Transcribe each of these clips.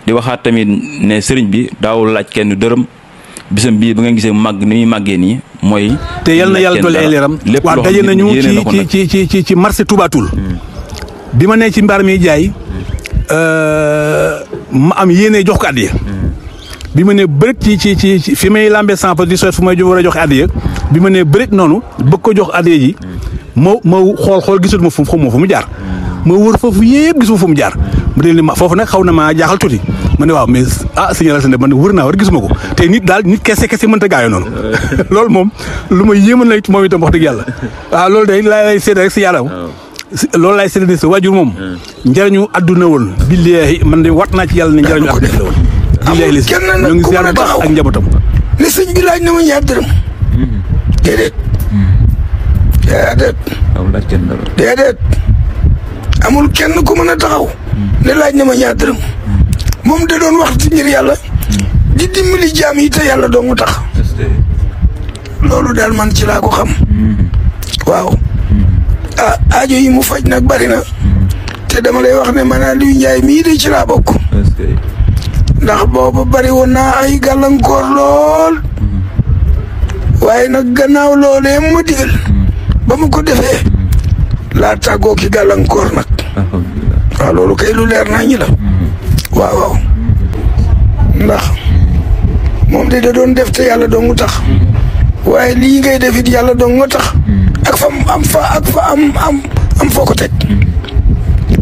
di waxaat tamit ne sëriñ bi daawul laaj kenn dërëm bisam bii ba nga gisee màgg ni muy màggee nii mooy. te yal na yàlla dolli ay leeram. waaw daje nañu ci marché Touba Toul. bi ma nee ci mbaar mi jaay ma am yéene jox ko addiya. bi ma nee bëreet ci fi may lambee samp di sot fu may war a joxe addiya bi ma nee bëreet noonu bëgg ko jox addiya ji ma xool gisatuma fu mu jaar. ma wër foofu yëpp gisuma fu mu jaar ma dee ma foofu nag xaw na maa jaaxal tuuti ma ne waaw mais signal sa ne man wër naa war gisuma ko te nit kese mënta gaayoo noonu loolu moom lu ma yéemal la it moom itam wax dëgg yàlla waaw loolu day lay seede rek si yàlla loolu laay seede sa waajur moom njëriñu àdduna woon billaahi man de wat naa ci yàlla ne njëriñu àdduna la woon billaahi li ñoo ngi ziar bu baax ak njabootam li sëñ bi laaj na ma ñaar dërëm déedéet amul kenn ku mën a taxaw ne laaj na ma ñaar dërëm moom da doon wax ci ngir yàlla di dimbali jaam yi te yàlla doo mu tax loolu daal man ci laa ko xam waaw aajo yi mu faj nag bari na te dama lay wax ne man Aliou Ndiaye mii de ci laa bokk ndax booba bari woon naa ay gàllankoor lool waaye nag gannaaw loolee ma digal ba mu ko defee laa tàggoo ki gàllankoor nag waaw loolu kay lu leer naa ñi la waaw ndax moom de da doon def te yàlla dong nga tax waaye lii ngay def it yàlla dong nga tax ak fa am foo ko teg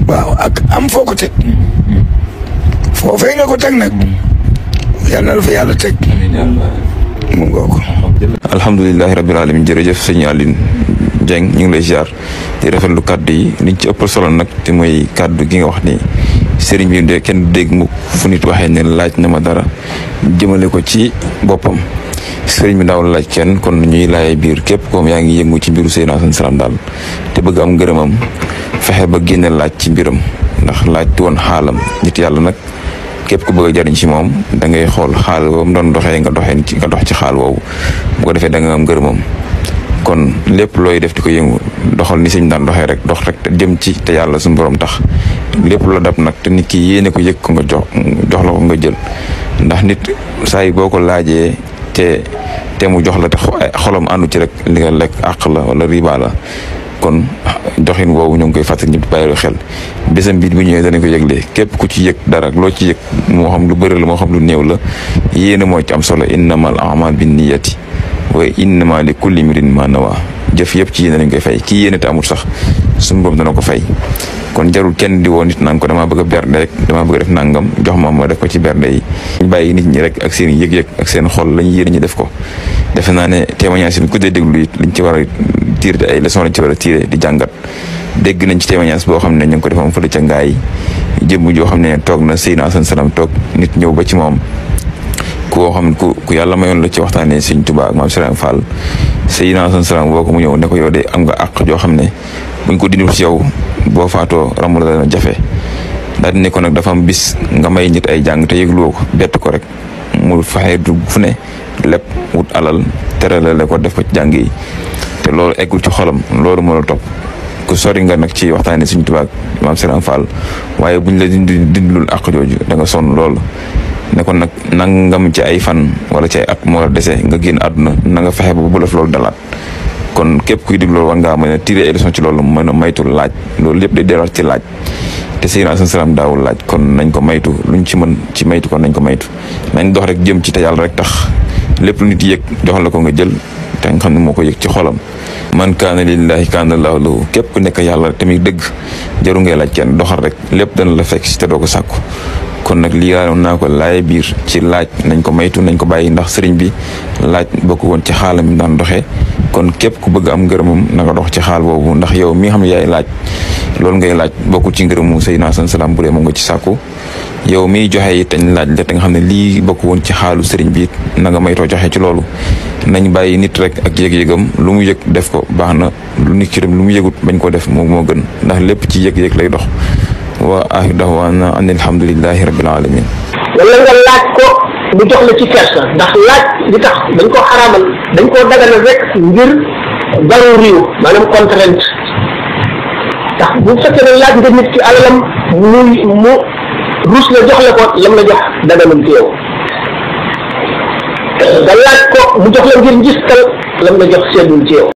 waaw ak am foo ko teg foofee nga ko teg nag yal na la fa yàlla teg mu ngoo ko. alhamdulilahi rabbil alamin jërëjëf sëñ Aline Dieng ñu ngi lay ziar di rafetlu kàddu yi liñ ci ëppal solo nag te mooy kàddu gi nga wax ni sëriñ bi de kenn dégg mu fu nit waxee ne laaj na ma dara jëmale ko ci boppam sëriñ bi daawul laaj kenn kon ñuy laay biir képp comme yaa ngi yëngu ci mbiru Seydina Assane Salam daal te bëgg am ngërëmam fexe ba génne laaj ci mbiram ndax laaj woon xaalam nit yàlla nag képp ku bëgg a jariñ ci moom da ngay xool xaal boobu mu doon doxee nga dox ci xaal woowu bu ko defee da nga am ngërëmam kon lépp looy def di ko yëngu doxal ni sëñ daan doxee rek dox rek te jëm ci te yàlla suñu borom tax lépp la dab nag te nit ki yéene ko yëg ko nga jox la ko nga jël ndax nit saa yi boo ko laajee te mu jox la te xolam àndu ci rek li nga lekk àq la wala riba la kon doxin woowu ñu ngi koy fàttali ñëpp bàyyi xel bésam bi bu ñëwee danañ ko yëgle képp ku ci yëg dara loo ci yëg moo xam lu bëri la moo xam lu néew la yéene moo ci am solo innamal a'maal binniyati wa innama li kulli imrin ma nawa jëf yëpp ci yéene lañ koy fay kii yéene te amul sax suñu borom dana ko fay kon jarul kenn di woo nit naan ko damaa bëgg a bernde rek damaa bëgg a def nangam jox ma def ko ci bernde yi ñu bàyyi nit ñi rek ak seen yëg-yëg ak seen xol lañu yéene ñi def ko defe naa ne témoignage bi ku dee déglu it liñ ci war a tirer ay leçons lañ ci war a tirer di jàngat dégg nañ ci témoignage boo xam ne ñu ngi ko defoon fële ca ngaay jëmm joo xam ne toog na Seydina Assane Salam toog nit ñëw ba ci moom koo xam ne ku yàlla mayoon la ci waxtaanee Sëñ Tuubaa ak Maam Serigne Fall Seydina Assane Salam boo ko mu ñëw ne ko yow de am nga àq joo xam ne buñ ko dindul ci yow boo faatoo ramu la dana jafe daal di ne ko nag dafa am bis nga may nit ay jàng te yëgluwoo ko bett ko rek mu faxee du fu ne lépp wut alal teralale ko def ko ci jàng yi te loolu eggul ci xolam loolu moo la topp ku sori nga nag ci waxtaanee Sëñ Tuubaa ak Maam Serigne Fall waaye buñ la dindilul àq jooju da nga sonn loolu ne kon nag nangam ci ay fan wala ci ay at moo la dese nga génn àdduna na nga fexe ba bu la fi loolu dalaat kon képp kuy dig loolu war ngaa mën a tirer ay leçons ci loolu mën a maytu laaj loolu lépp day delluwaat ci laaj te Seydina Assane Salam daawul laaj kon nañ ko maytu luñ ci mën ci maytu kon nañ ko maytu nañ dox rek jëm ci te yàlla rek tax lépp lu nit yëg jox la ko nga jël te nga xam ne moo ko yëg ci xolam man kaana lillahi kaana llaahu lahu képp ku nekk yàlla tamit dëgg jaru ngay laaj kenn doxal rek lépp dana la fekk si te doo ko sàkku kon nag lii naa ko laay biir ci laaj nañ ko maytu nañ ko bàyyi ndax sëriñ bi laaj bokk woon ci xaalam mi daan doxee kon képp ku bëgg am ngërëmam na nga dox ci xaal boobu ndax yow mi nga xam ne yaay laaj loolu ngay laaj bokkul ci ngërëmu Seydina Assane Salam bu dee moom nga ci sàkku yow miy joxe it dañ laaj la te nga xam ne lii bokk woon ci xaalu sëriñ bi it na nga maytoo joxe ci loolu nañ bàyyi nit rek ak yëg-yëgam lu mu yëg def ko baax na lu nit ki dem lu mu yëgut bañ ko def moom moo gën ndax lépp ci yëg-yëg lay dox wa aaxiru da'waana an alhamdulillahi rabbil alamin wala nga laaj ko bu jox la ci kersa ndax laaj li tax dañ koo xaraamal dañ koo daganal rek ngir daruriyu maanaam contrainte. ndax bu fekkee ne laaj nga nit ci alalam mu rus la jox la ko lam la jox daganul ci yow nga laaj ko mu jox la ngir njistal lam la jox seddul ci yow